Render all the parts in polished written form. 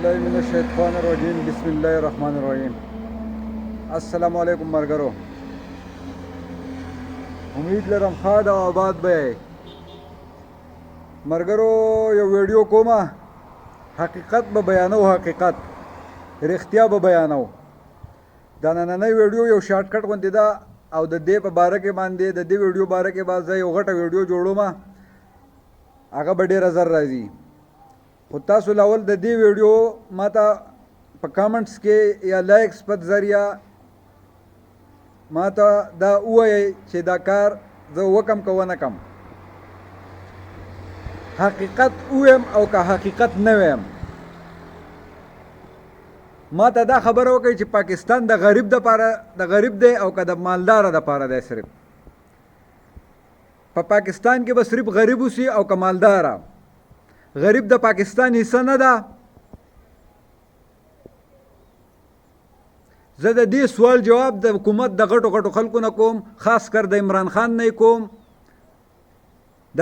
औज़ुबिल्लाहिमिनश्शैतानिर्रजीम बिस्मिल्लाहिर्रहमानिर्रहीम। अस्सलामु अलैकुम मरगरो। उम्मीद लरम खाद आबाद बे मरगरो यो वीडियो कोमा हकीकत ब बयानो हकीकत रिख्तिया ब बयानो दा नन्नई वीडियो यो शॉर्टकट गंती दा او د دې په باره کې باندې د دې ویډیو باره کې باز یو غټه ویډیو جوړوم هغه به ډېر زر راځي خو تاسو لاول د دې ویډیو ماته په کامنټس کې یا لایکس په ذریعہ ماته دا وایي چې دا کار زه وکم که ونه کم حقیقت ویم او که حقیقت نه ویم ما ته دا خبره وکړي چې پاکستان د غریب د پاره د غریب دی او که د مالدار د پاره دی صرف په پاکستان کې به صرف غریب وسی او که مالدار غریب د پاکستان حصہ نه ده زه د دې سوال جواب د حکومت د غټو غټو خلکو نه کوم خاص کر د عمران خان نه کوم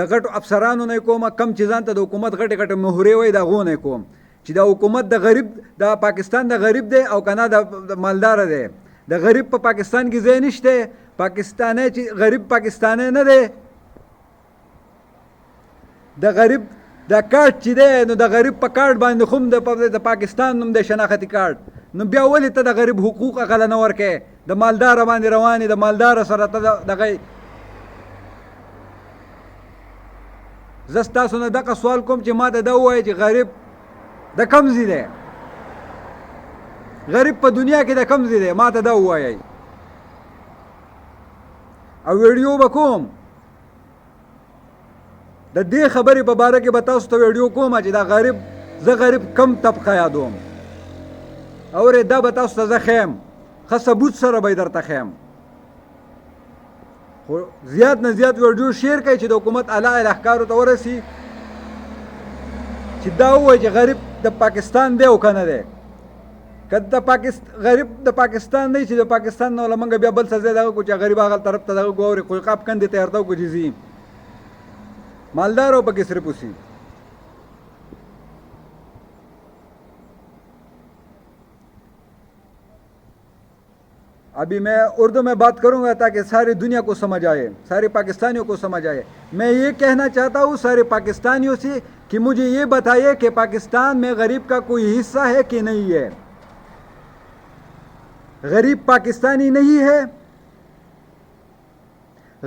د غټو افسرانو نه کوم کم چې ځان ته د حکومت غټه غټه مهرې وای دا غو نه کوم چې دا حکومت د غریب د پاکستان د غریب دی او کنه د مالدار دی د غریب په پاکستان کې ځای نشته پاکستاني چې غریب پاکستاني نه دی د غریب د کارت چې دی نو د غریب په کارت باندې خوم د پاکستان نوم د شناختی کارت نو بیا ولې ته د غریب حقوق غل نه ورکې د مالدار باندې رواني د مالدار سره ته دغه زستا سونه دغه سوال کوم چې ما ته دا وایي چې غریب د کم ځای دی غریب په دنیا کې د کم ځای دی ما ته دا ووایي او ویډیو به کوم د دې خبرې په باره کې به تاسو ته ویډیو کوم چې دا غریب زه غریب کم طبقه یادوم اورې دا به تاسو ته زه ښیم ښه ثبوت سره به یې درته ښیم خو زیات نه زیات ویډیو شیر کړئ چې د حکومت اعلی اهلکارو ته ورسي چې دا ووایي چې غریب د پاکستان دی او که نه دی که د غریب د پاکستان دی چې د پاکستان نه لمنګه بیا بل څه ځای دغه کو چې غریب هغه طرف ته دغه ګوري قلقاب کندې ته ورته کو چې ځي मालदार हो पके सिर्फ उसी अभी मैं उर्दू में बात करूंगा ताकि सारी दुनिया को समझ आए सारे पाकिस्तानियों को समझ आए मैं ये कहना चाहता हूँ सारे पाकिस्तानियों से कि मुझे ये बताइए कि पाकिस्तान में गरीब का कोई हिस्सा है कि नहीं है गरीब पाकिस्तानी नहीं है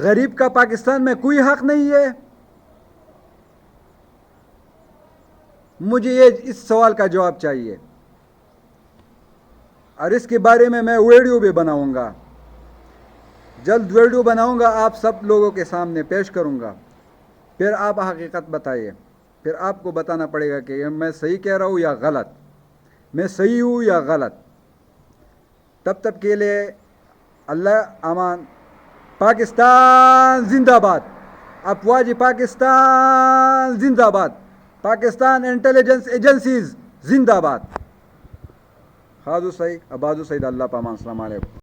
गरीब का पाकिस्तान में कोई हक नहीं है मुझे ये इस सवाल का जवाब चाहिए और इसके बारे में मैं वीडियो भी बनाऊंगा जल्द वीडियो बनाऊंगा आप सब लोगों के सामने पेश करूंगा फिर आप हकीकत बताइए फिर आपको बताना पड़ेगा कि मैं सही कह रहा हूँ या गलत मैं सही हूँ या गलत तब तक के लिए अल्लाह अमान पाकिस्तान जिंदाबाद अफवाज पाकिस्तान जिंदाबाद पाकिस्तान इंटेलिजेंस एजेंसीज जिंदाबाद खादू सईद अबादू सईद अल्लाह पामान अस्सलाम वालेकुम।